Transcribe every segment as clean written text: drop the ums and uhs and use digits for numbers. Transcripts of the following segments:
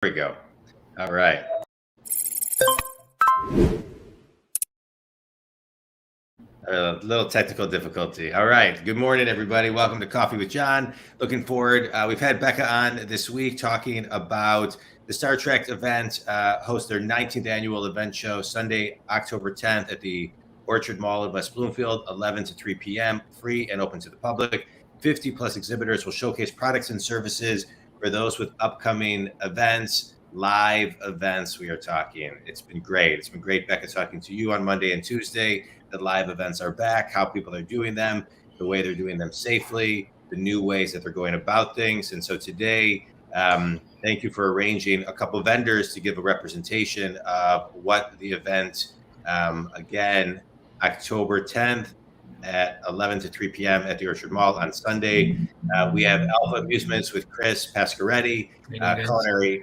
We go. All right. A little technical difficulty. All right. Good morning, everybody. Welcome to Coffee with John. Looking forward. We've had Becca on this week talking about the Star Trek event, host their 19th annual event show, Sunday, October 10th at the Orchard Mall in West Bloomfield, 11 to 3 p.m., free and open to the public. 50 plus exhibitors will showcase products and services for those with upcoming events, live events. We are talking. It's been great. It's been great, Becca, talking to you on Monday and Tuesday. The live events are back, how people are doing them, the way they're doing them safely, the new ways that they're going about things. And so today, thank you for arranging a couple of vendors to give a representation of what the event, again, October 10th at 11 to 3 p.m. at the Orchard Mall on Sunday. We have Alpha Amusements with Chris Pascaretti, culinary,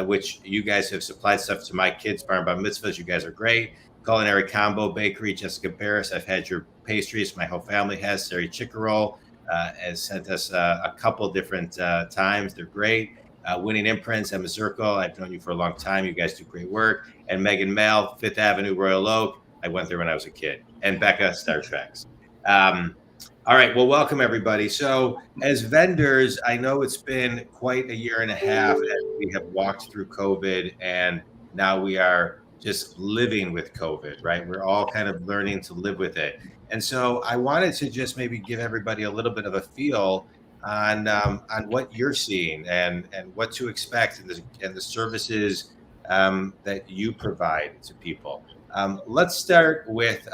which you guys have supplied stuff to my kids' bar and bar mitzvahs. You guys are great. Culinary Combo Bakery, Jessica Barris. I've had your pastries. My whole family has. Sari Chickarroll has sent us a couple different times. They're great. Winning Imprints, Emma Zirkle. I've known you for a long time. You guys do great work. And Megan Mel, Fifth Avenue, Royal Oak. I went there when I was a kid. And Becca, Star Treks. All right. Well, welcome, everybody. So as vendors, I know it's been quite a year and a half as we have walked through COVID, and now we are just living with COVID, right? We're all kind of learning to live with it. And so I wanted to just maybe give everybody a little bit of a feel on what you're seeing and what to expect and the services that you provide to people. Let's start with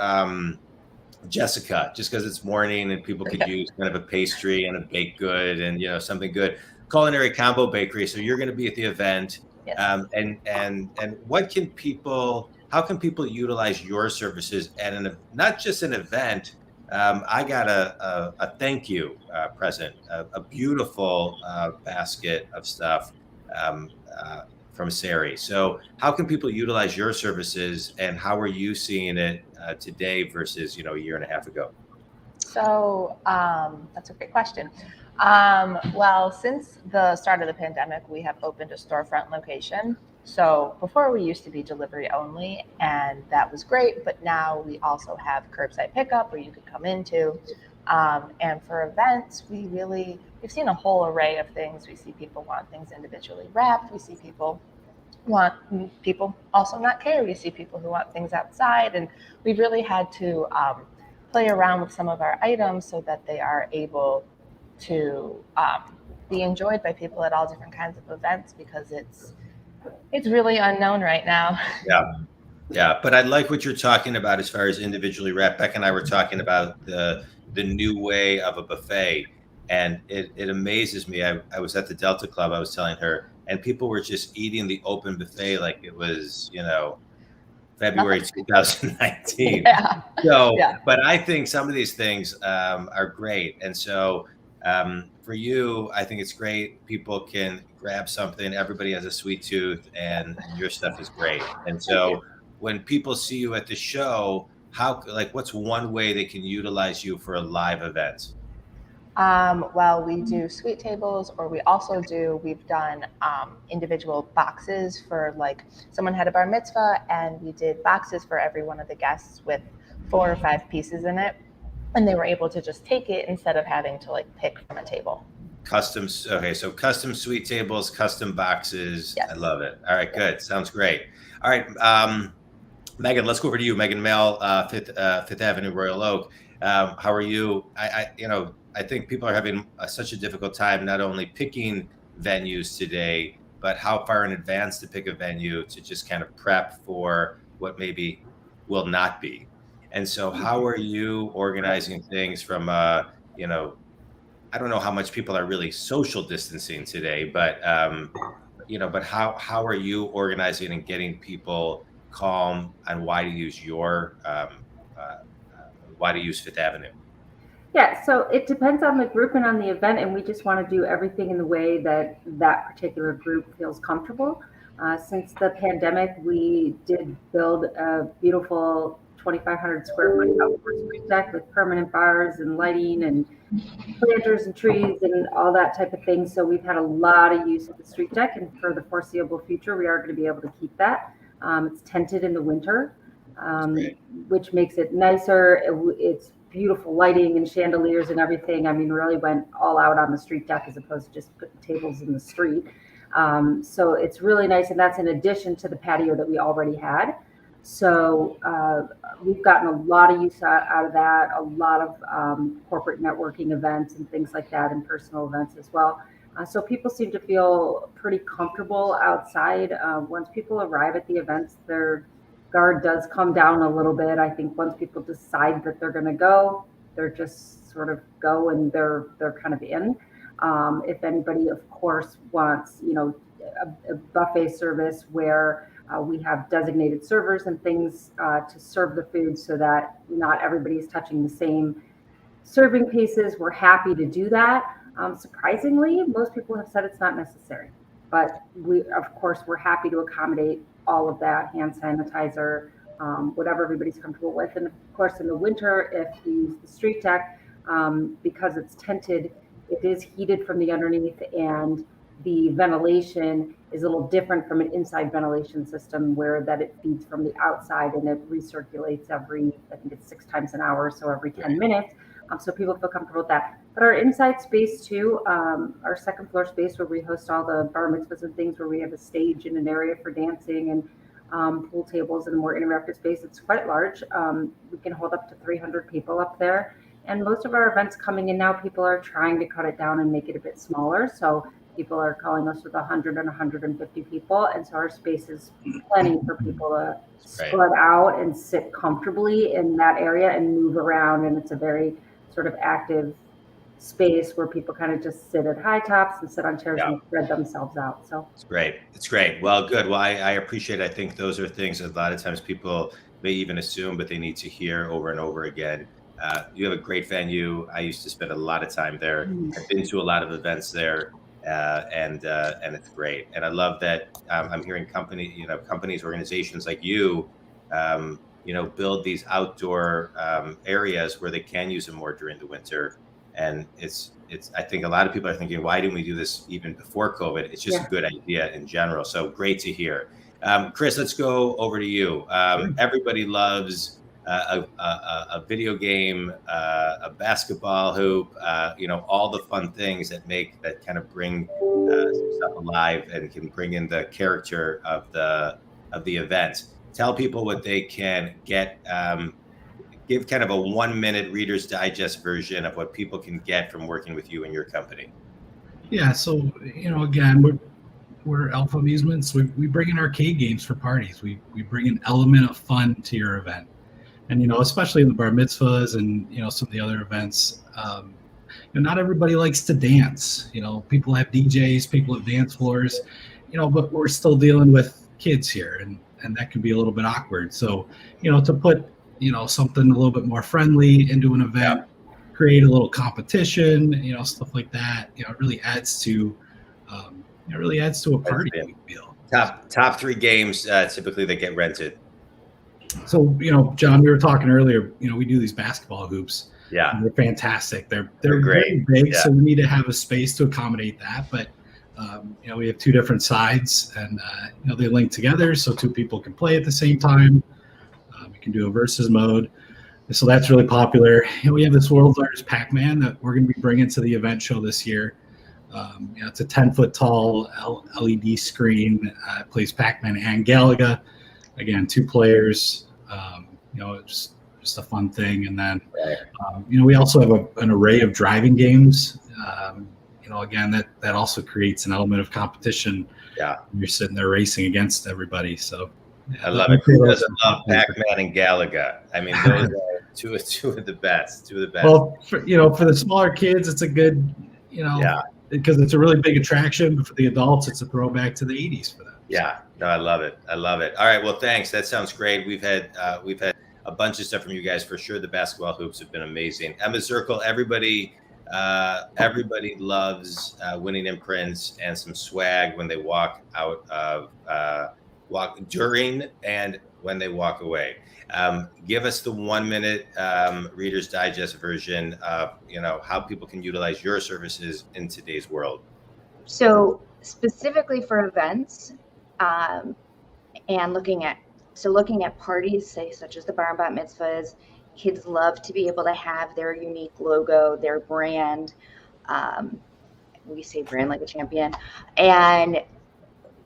Jessica, just because it's morning and people could use kind of a pastry and a baked good and something good. Culinary Combo Bakery. So you're going to be at the event. Yes. And what can people? How can people utilize your services at not just an event? I got a thank you present, a beautiful basket of stuff from Sari. So how can people utilize your services, and how are you seeing it today versus a year and a half ago? So that's a great question. Well, since the start of the pandemic, we have opened a storefront location. So before we used to be delivery only, and that was great. But now we also have curbside pickup where you could come into. And for events, we've seen a whole array of things. We see people want things individually wrapped. We see people also not care. We see people who want things outside. And we've really had to play around with some of our items so that they are able to be enjoyed by people at all different kinds of events, because it's really unknown right now. Yeah. But I like what you're talking about as far as individually wrapped. Becca and I were talking about the new way of a buffet, and it amazes me. I was at the Delta Club, I was telling her, and people were just eating the open buffet like it was, February 2019. Yeah. So, Yeah. But I think some of these things are great. And so for you, I think it's great. People can grab something. Everybody has a sweet tooth, and your stuff is great. And so when people see you at the show, what's one way they can utilize you for a live event? Well, we do suite tables, or we've done individual boxes for, like, someone had a bar mitzvah, and we did boxes for every one of the guests with 4 or 5 pieces in it. And they were able to just take it instead of having to pick from a table. Okay, so custom suite tables, custom boxes. Yes. I love it. All right, good. Sounds great. All right, Megan, let's go over to you. Megan Mel, Fifth Avenue, Royal Oak. How are you? I think people are having such a difficult time not only picking venues today, but how far in advance to pick a venue to just kind of prep for what maybe will not be. And so how are you organizing things from, I don't know how much people are really social distancing today, but, but how are you organizing and getting people calm on why to use Fifth Avenue? Yeah, so it depends on the group and on the event, and we just want to do everything in the way that particular group feels comfortable. Since the pandemic, we did build a beautiful 2,500 square foot outdoor suite deck with permanent bars and lighting, and planters and trees and all that type of thing. So we've had a lot of use of the street deck, and for the foreseeable future, we are going to be able to keep that. It's tented in the winter, um, which makes it nicer. It's beautiful lighting and chandeliers and everything. I mean, really went all out on the street deck as opposed to just putting tables in the street. So it's really nice, and that's in addition to the patio that we already had. So we've gotten a lot of use out of that, a lot of corporate networking events and things like that, and personal events as well. So people seem to feel pretty comfortable outside. Once people arrive at the events, their guard does come down a little bit. I think once people decide that they're going to go, they're just sort of go, and they're kind of in. If anybody, of course, wants, a buffet service where we have designated servers and things to serve the food so that not everybody's touching the same serving pieces. We're happy to do that. Surprisingly, most people have said it's not necessary, but of course, we're happy to accommodate all of that, hand sanitizer, whatever everybody's comfortable with. And of course, in the winter, if we use the street deck, because it's tented, it is heated from the underneath, and the ventilation is a little different from an inside ventilation system where that it feeds from the outside and it recirculates every, I think it's 6 times an hour, so every 10 minutes. So people feel comfortable with that. But our inside space too, our second floor space where we host all the bar mitzvahs and things, where we have a stage and an area for dancing and pool tables and a more interactive space, it's quite large. We can hold up to 300 people up there. And most of our events coming in now, people are trying to cut it down and make it a bit smaller. So people are calling us with 100 and 150 people. And so our space is plenty for people to spread out and sit comfortably in that area and move around. And it's a very sort of active space where people kind of just sit at high tops and sit on chairs and spread themselves out. So it's great. It's great. Well, good. Well, I appreciate it. I think those are things that a lot of times people may even assume, but they need to hear over and over again. You have a great venue. I used to spend a lot of time there. I've been to a lot of events there, and it's great. And I love that I'm hearing companies, organizations like you, build these outdoor areas where they can use them more during the winter. And it's. I think a lot of people are thinking, why didn't we do this even before COVID? It's just a good idea in general. So great to hear. Chris, let's go over to you. Everybody loves a video game, a basketball hoop, all the fun things that kind of bring some stuff alive and can bring in the character of the event. Tell people what they can get. Give kind of a 1-minute Reader's Digest version of what people can get from working with you and your company. Yeah. So, again, we're Alpha Amusements. We bring in arcade games for parties. We bring an element of fun to your event. And, especially in the bar mitzvahs and, some of the other events, not everybody likes to dance. People have DJs, people have dance floors, but we're still dealing with kids here, and that can be a little bit awkward. So, to put, something a little bit more friendly into an event, create a little competition, stuff like that, it really adds to, a party. Feel. Top 3 games typically that get rented. So, John, we were talking earlier, we do these basketball hoops. Yeah. They're fantastic. They're great. Very big, so we need to have a space to accommodate that. But, we have 2 different sides, and, they link together so 2 people can play at the same time. We can do a versus mode. So that's really popular. We have this world's largest Pac-Man that we're going to be bringing to the event show this year. It's a 10-foot tall LED screen. It plays Pac-Man and Galaga. Again, 2 players. It's just a fun thing. And then, we also have an array of driving games. Again, that also creates an element of competition. Yeah, you're sitting there racing against everybody. So I love it. Who doesn't love Pac-Man and Galaga? I mean, those are two of the best. Well, for the smaller kids, it's a good, because it's a really big attraction. But for the adults, it's a throwback to the 80s for them. Yeah, no, I love it. All right, well, thanks. That sounds great. We've had a bunch of stuff from you guys for sure. The basketball hoops have been amazing. Emma Zirkle, everybody loves winning imprints and some swag when they walk out of walk during and when they walk away. Give us the 1 minute Reader's Digest version of, how people can utilize your services in today's world. So specifically for events, and looking at parties, say such as the bar and bat mitzvahs, kids love to be able to have their unique logo, their brand. We say brand like a champion. And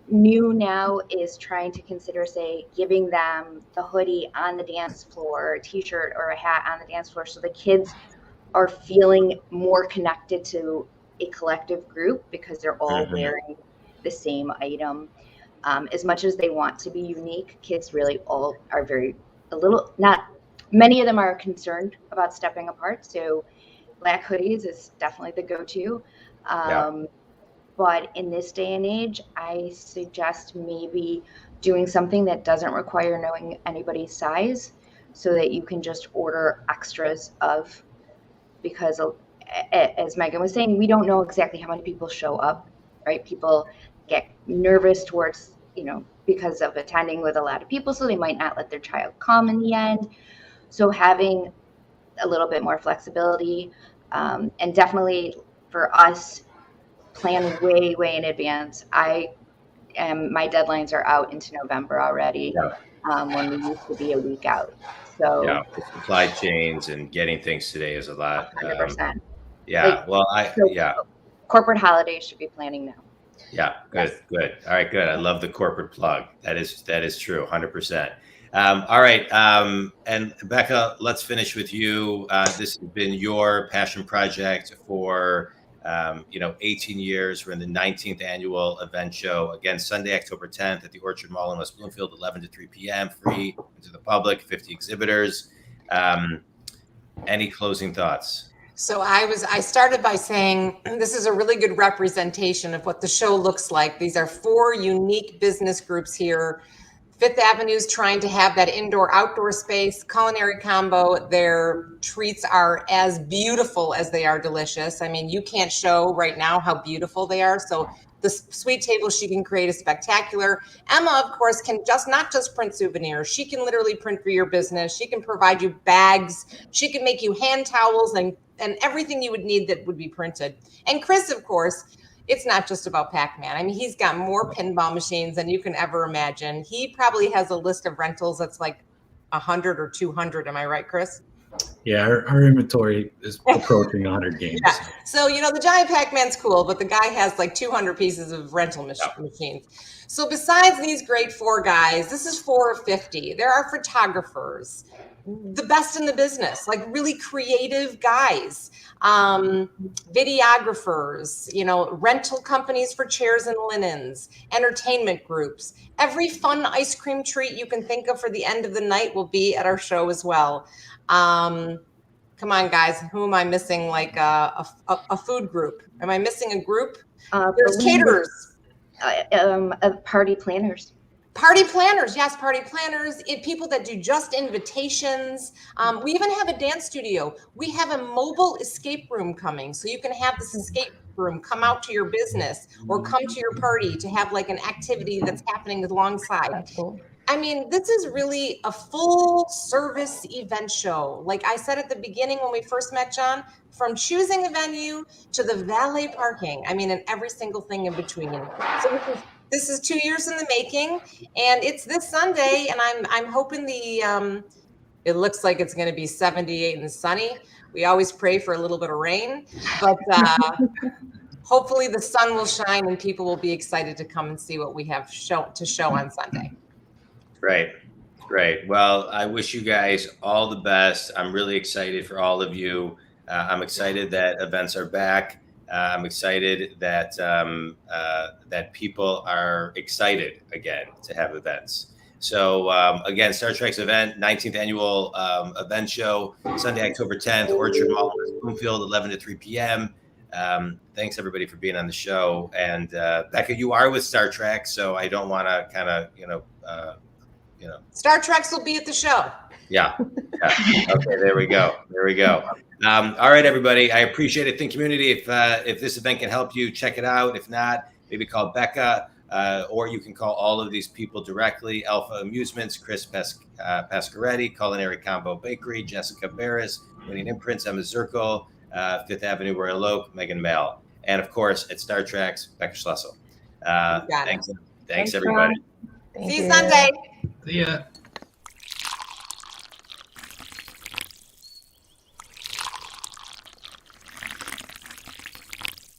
new now is trying to consider, say, giving them the hoodie on the dance floor, a t-shirt or a hat on the dance floor, so the kids are feeling more connected to a collective group because they're all wearing the same item. As much as they want to be unique, kids really all are many of them are concerned about stepping apart. So black hoodies is definitely the go-to. But in this day and age, I suggest maybe doing something that doesn't require knowing anybody's size, so that you can just order extras of, because as Megan was saying, we don't know exactly how many people show up, right? People get nervous towards, because of attending with a lot of people, so they might not let their child come in the end. So having a little bit more flexibility, and definitely for us, plan way in advance. My deadlines are out into November already, when we used to be a week out. So the supply chains and getting things today is a lot. 100%. Corporate holidays should be planning now. Yeah, good. All right, good. I love the corporate plug. That is true, 100%. All right, and Becca, let's finish with you. This has been your passion project for 18 years. We're in the 19th annual event show. Again, Sunday, October 10th at the Orchard Mall in West Bloomfield, 11 to 3 p.m., free to the public, 50 exhibitors. Any closing thoughts? So I started by saying this is a really good representation of what the show looks like. These are 4 unique business groups here. Fifth Avenue is trying to have that indoor-outdoor space, culinary combo. Their treats are as beautiful as they are delicious. I mean, you can't show right now how beautiful they are. So the sweet table she can create is spectacular. Emma, of course, can not just print souvenirs. She can literally print for your business. She can provide you bags. She can make you hand towels and everything you would need that would be printed. And Chris, of course, it's not just about Pac-Man. I mean, he's got more pinball machines than you can ever imagine. He probably has a list of rentals that's like 100 or 200. Am I right, Chris? Yeah, our inventory is approaching 100 games. Yeah. So, the giant Pac-Man's cool, but the guy has like 200 pieces of rental machines. So besides these great 4 guys, this is 4 of 50. There are photographers, the best in the business, like really creative guys, videographers, rental companies for chairs and linens, entertainment groups. Every fun ice cream treat you can think of for the end of the night will be at our show as well. Come on, guys. Who am I missing? Like a food group? Am I missing a group? There's caterers. Party planners. Party planners, yes, party planners. People that do just invitations. We even have a dance studio. We have a mobile escape room coming, so you can have this escape room come out to your business or come to your party to have like an activity that's happening alongside. That's cool. I mean, this is really a full service event show. Like I said at the beginning when we first met, John, from choosing a venue to the valet parking. I mean, and every single thing in between. So this is 2 years in the making, and it's this Sunday, and I'm hoping it looks like it's going to be 78 and sunny. We always pray for a little bit of rain, but hopefully the sun will shine and people will be excited to come and see what we have to show on Sunday. Great. Well, I wish you guys all the best. I'm really excited for all of you. I'm excited that events are back. I'm excited that that people are excited again to have events. So again, Star Trek's event, 19th annual event show, Sunday, October 10th, Orchard Mall, Bloomfield, 11 to 3 p.m. Thanks everybody for being on the show. And Becca, you are with Star Trek, so I don't want to kind of Star Treks will be at the show. Yeah. Okay, there we go. All right, everybody. I appreciate it. Think community. If this event can help you, check it out. If not, maybe call Becca. or you can call all of these people directly. Alpha Amusements, Chris Pascaretti, Culinary Combo Bakery, Jessica Barris, Winning Imprints, Emma Zirkle, Fifth Avenue, Royal Oak, Megan Mell. And of course, at Star Treks, Becca Schlussel. got it. Thanks Thanks, everybody. Thank See you you. Sunday. See ya.